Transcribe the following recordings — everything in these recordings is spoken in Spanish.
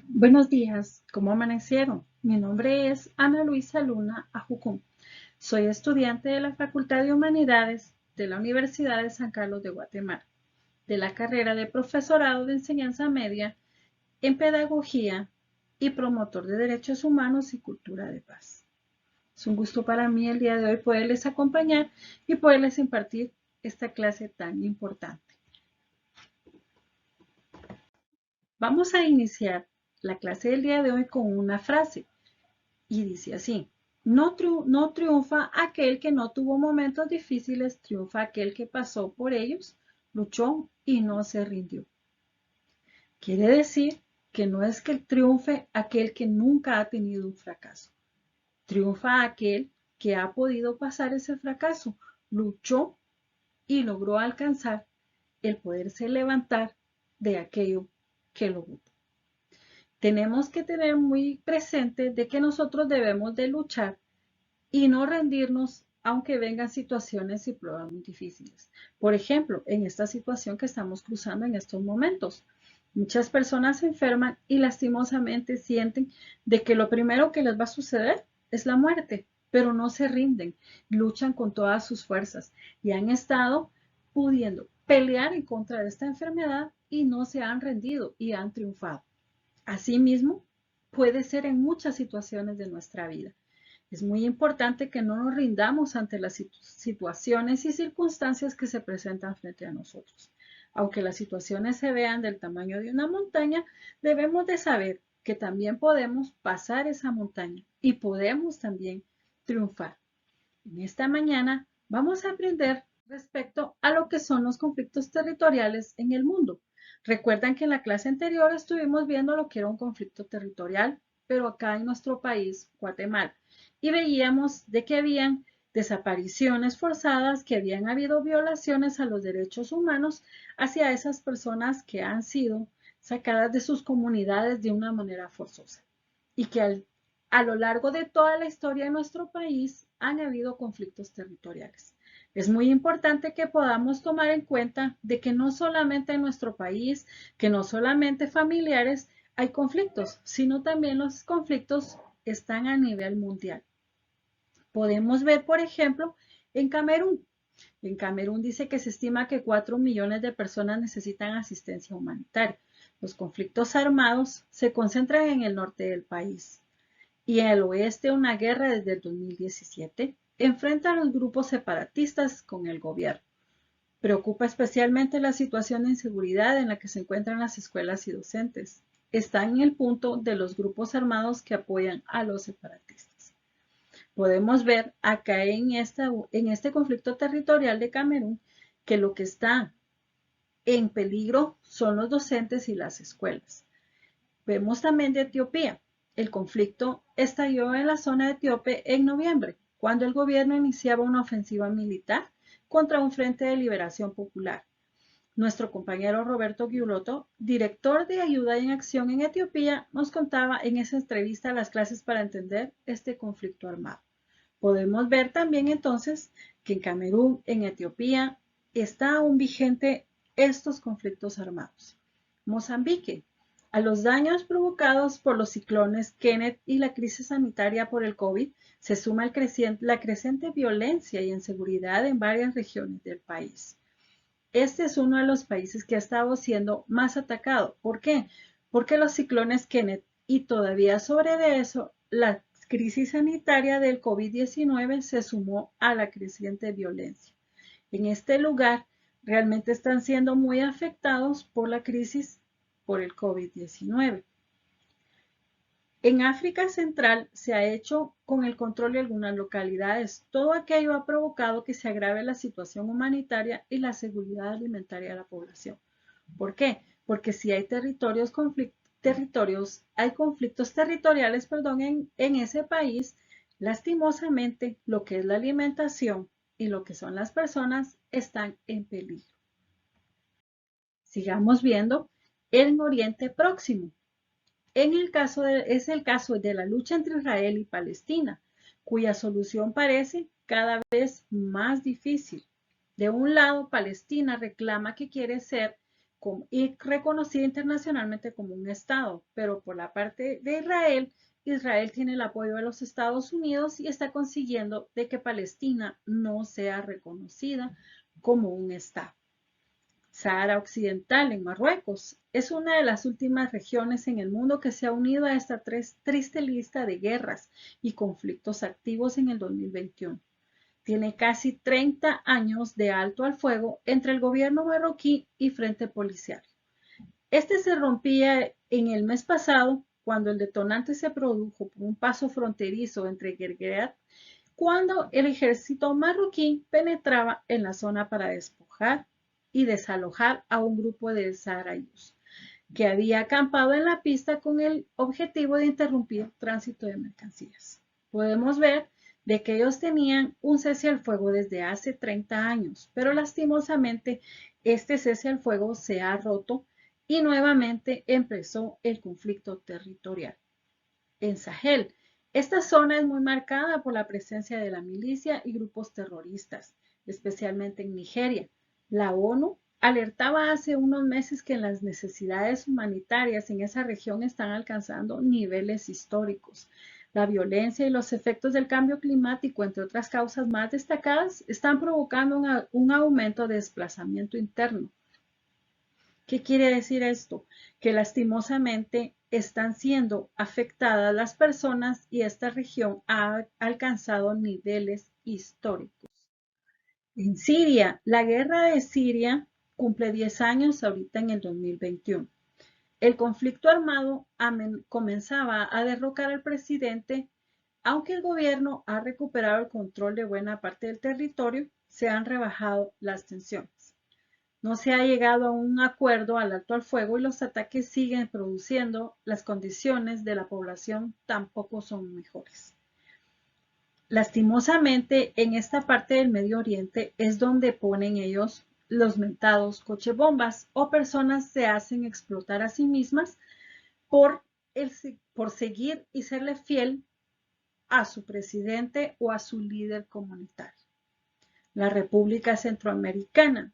Buenos días, ¿cómo amanecieron? Mi nombre es Ana Luisa Luna Ajucum. Soy estudiante de la Facultad de Humanidades de la Universidad de San Carlos de Guatemala, de la carrera de Profesorado de Enseñanza Media en Pedagogía y promotor de Derechos Humanos y Cultura de Paz. Es un gusto para mí el día de hoy poderles acompañar y poderles impartir esta clase tan importante. Vamos a iniciar la clase del día de hoy con una frase. Y dice así, no triunfa aquel que no tuvo momentos difíciles, triunfa aquel que pasó por ellos, luchó y no se rindió. Quiere decir que no es que triunfe aquel que nunca ha tenido un fracaso. Triunfa aquel que ha podido pasar ese fracaso, luchó y logró alcanzar el poderse levantar de aquello que logró. Tenemos que tener muy presente de que nosotros debemos de luchar y no rendirnos aunque vengan situaciones y pruebas muy difíciles. Por ejemplo, en esta situación que estamos cruzando en estos momentos, muchas personas se enferman y lastimosamente sienten de que lo primero que les va a suceder es la muerte, pero no se rinden, luchan con todas sus fuerzas y han estado pudiendo pelear en contra de esta enfermedad y no se han rendido y han triunfado. Asimismo, puede ser en muchas situaciones de nuestra vida. Es muy importante que no nos rindamos ante las situaciones y circunstancias que se presentan frente a nosotros. Aunque las situaciones se vean del tamaño de una montaña, debemos de saber que también podemos pasar esa montaña y podemos también triunfar. En esta mañana vamos a aprender respecto a lo que son los conflictos territoriales en el mundo. Recuerdan que en la clase anterior estuvimos viendo lo que era un conflicto territorial, pero acá en nuestro país, Guatemala, y veíamos de que habían desapariciones forzadas, que habían habido violaciones a los derechos humanos hacia esas personas que han sido sacadas de sus comunidades de una manera forzosa y que a lo largo de toda la historia de nuestro país han habido conflictos territoriales. Es muy importante que podamos tomar en cuenta de que no solamente en nuestro país, que no solamente familiares hay conflictos, sino también los conflictos están a nivel mundial. Podemos ver, por ejemplo, en Camerún. En Camerún dice que se estima que 4 millones de personas necesitan asistencia humanitaria. Los conflictos armados se concentran en el norte del país y en el oeste una guerra desde el 2017 enfrenta a los grupos separatistas con el gobierno. Preocupa especialmente la situación de inseguridad en la que se encuentran las escuelas y docentes. Está en el punto de los grupos armados que apoyan a los separatistas. Podemos ver acá en este conflicto territorial de Camerún que lo que está en peligro son los docentes y las escuelas. Vemos también de Etiopía. El conflicto estalló en la zona etíope en noviembre, cuando el gobierno iniciaba una ofensiva militar contra un Frente de Liberación Popular. Nuestro compañero Roberto Giulotto, director de Ayuda en Acción en Etiopía, nos contaba en esa entrevista las clases para entender este conflicto armado. Podemos ver también entonces que en Camerún, en Etiopía, está aún vigente estos conflictos armados. Mozambique. A los daños provocados por los ciclones Kenneth y la crisis sanitaria por el COVID se suma la creciente violencia y inseguridad en varias regiones del país. Este es uno de los países que ha estado siendo más atacado. ¿Por qué? Porque los ciclones Kenneth y todavía sobre de eso la crisis sanitaria del COVID-19 se sumó a la creciente violencia. En este lugar realmente están siendo muy afectados por la crisis por el COVID-19. En África Central se ha hecho con el control de algunas localidades. Todo aquello ha provocado que se agrave la situación humanitaria y la seguridad alimentaria de la población. ¿Por qué? Porque si hay hay conflictos territoriales, en ese país, lastimosamente lo que es la alimentación y lo que son las personas están en peligro. Sigamos viendo el Oriente Próximo. Es el caso de la lucha entre Israel y Palestina, cuya solución parece cada vez más difícil. De un lado, Palestina reclama que quiere ser y reconocida internacionalmente como un Estado, pero por la parte de Israel, Israel tiene el apoyo de los Estados Unidos y está consiguiendo de que Palestina no sea reconocida como un Estado. Sahara Occidental en Marruecos es una de las últimas regiones en el mundo que se ha unido a esta triste lista de guerras y conflictos activos en el 2021. Tiene casi 30 años de alto al fuego entre el gobierno marroquí y Frente Policial. Este se rompía en el mes pasado cuando el detonante se produjo por un paso fronterizo entre Guerguerat, cuando el ejército marroquí penetraba en la zona para despojar y desalojar a un grupo de saharauis que había acampado en la pista con el objetivo de interrumpir tránsito de mercancías. Podemos ver de que ellos tenían un cese al fuego desde hace 30 años, pero lastimosamente este cese al fuego se ha roto y nuevamente empezó el conflicto territorial. En Sahel, esta zona es muy marcada por la presencia de la milicia y grupos terroristas, especialmente en Nigeria. La ONU alertaba hace unos meses que las necesidades humanitarias en esa región están alcanzando niveles históricos. La violencia y los efectos del cambio climático, entre otras causas más destacadas, están provocando un aumento de desplazamiento interno. ¿Qué quiere decir esto? Que lastimosamente están siendo afectadas las personas y esta región ha alcanzado niveles históricos. En Siria, la guerra de Siria cumple 10 años ahorita en el 2021. El conflicto armado comenzaba a derrocar al presidente, aunque el gobierno ha recuperado el control de buena parte del territorio, se han rebajado las tensiones. No se ha llegado a un acuerdo al alto al fuego y los ataques siguen produciendo, las condiciones de la población tampoco son mejores. Lastimosamente, en esta parte del Medio Oriente es donde ponen ellos los mentados cochebombas o personas se hacen explotar a sí mismas por seguir y serle fiel a su presidente o a su líder comunitario. La República Centroafricana.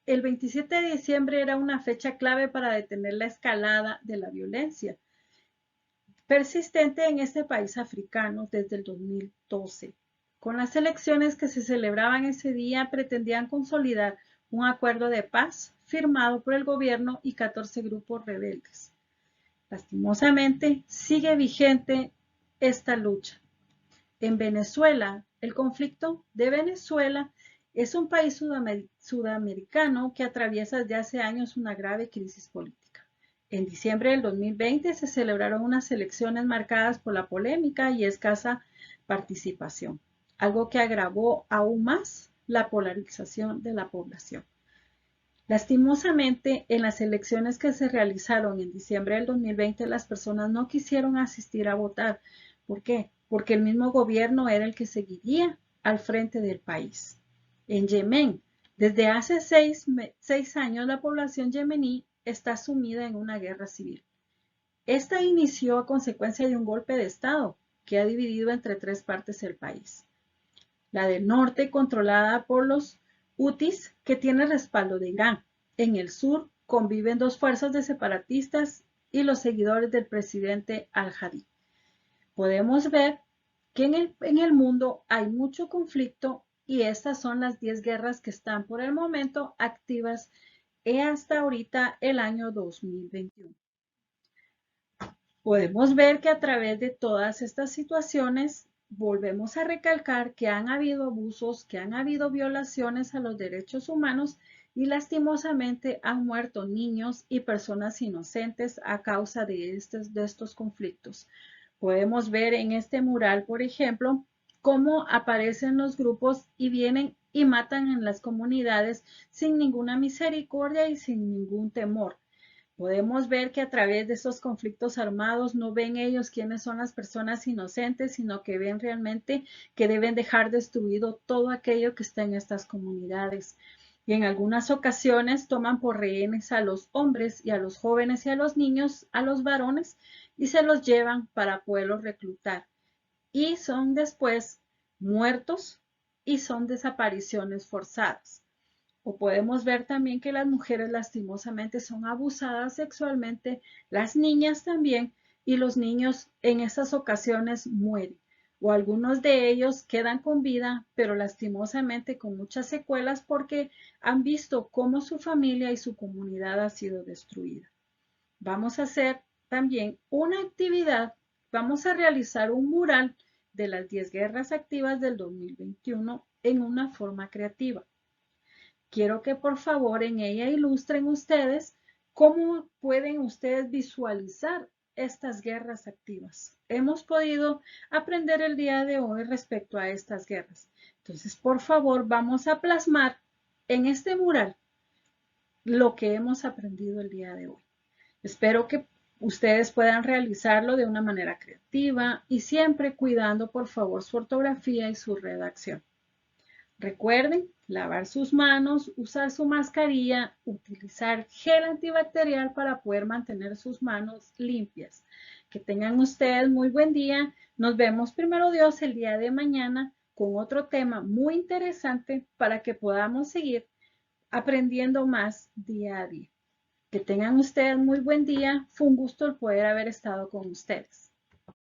El 27 de diciembre era una fecha clave para detener la escalada de la violencia persistente en este país africano desde el 2012. Con las elecciones que se celebraban ese día pretendían consolidar un acuerdo de paz firmado por el gobierno y 14 grupos rebeldes. Lastimosamente, sigue vigente esta lucha. En Venezuela, el conflicto de Venezuela es un país sudamericano que atraviesa desde hace años una grave crisis política. En diciembre del 2020 se celebraron unas elecciones marcadas por la polémica y escasa participación, algo que agravó aún más la polarización de la población. Lastimosamente, en las elecciones que se realizaron en diciembre del 2020, las personas no quisieron asistir a votar. ¿Por qué? Porque el mismo gobierno era el que seguiría al frente del país. En Yemen, desde hace 6 años, la población yemení está sumida en una guerra civil. Esta inició a consecuencia de un golpe de Estado que ha dividido entre 3 partes el país. La del norte, controlada por los hutis, que tiene respaldo de Irán. En el sur conviven 2 fuerzas de separatistas y los seguidores del presidente al-Hadi. Podemos ver que en el mundo hay mucho conflicto y estas son las 10 guerras que están por el momento activas hasta ahorita el año 2021. Podemos ver que a través de todas estas situaciones volvemos a recalcar que han habido abusos, que han habido violaciones a los derechos humanos y lastimosamente han muerto niños y personas inocentes a causa de estos conflictos. Podemos ver en este mural, por ejemplo, cómo aparecen los grupos y vienen y matan en las comunidades sin ninguna misericordia y sin ningún temor. Podemos ver que a través de estos conflictos armados no ven ellos quiénes son las personas inocentes, sino que ven realmente que deben dejar destruido todo aquello que está en estas comunidades. Y en algunas ocasiones toman por rehenes a los hombres y a los jóvenes y a los niños, a los varones, y se los llevan para poderlos reclutar. Y son después muertos y son desapariciones forzadas. O podemos ver también que las mujeres lastimosamente son abusadas sexualmente, las niñas también, y los niños en esas ocasiones mueren. O algunos de ellos quedan con vida, pero lastimosamente con muchas secuelas porque han visto cómo su familia y su comunidad ha sido destruida. Vamos a hacer también una actividad, vamos a realizar un mural de las 10 guerras activas del 2021 en una forma creativa. Quiero que por favor en ella ilustren ustedes cómo pueden ustedes visualizar estas guerras activas. Hemos podido aprender el día de hoy respecto a estas guerras. Entonces, por favor, vamos a plasmar en este mural lo que hemos aprendido el día de hoy. Espero que ustedes puedan realizarlo de una manera creativa y siempre cuidando, por favor, su ortografía y su redacción. Recuerden lavar sus manos, usar su mascarilla, utilizar gel antibacterial para poder mantener sus manos limpias. Que tengan ustedes muy buen día. Nos vemos primero Dios el día de mañana con otro tema muy interesante para que podamos seguir aprendiendo más día a día. Que tengan ustedes muy buen día. Fue un gusto el poder haber estado con ustedes.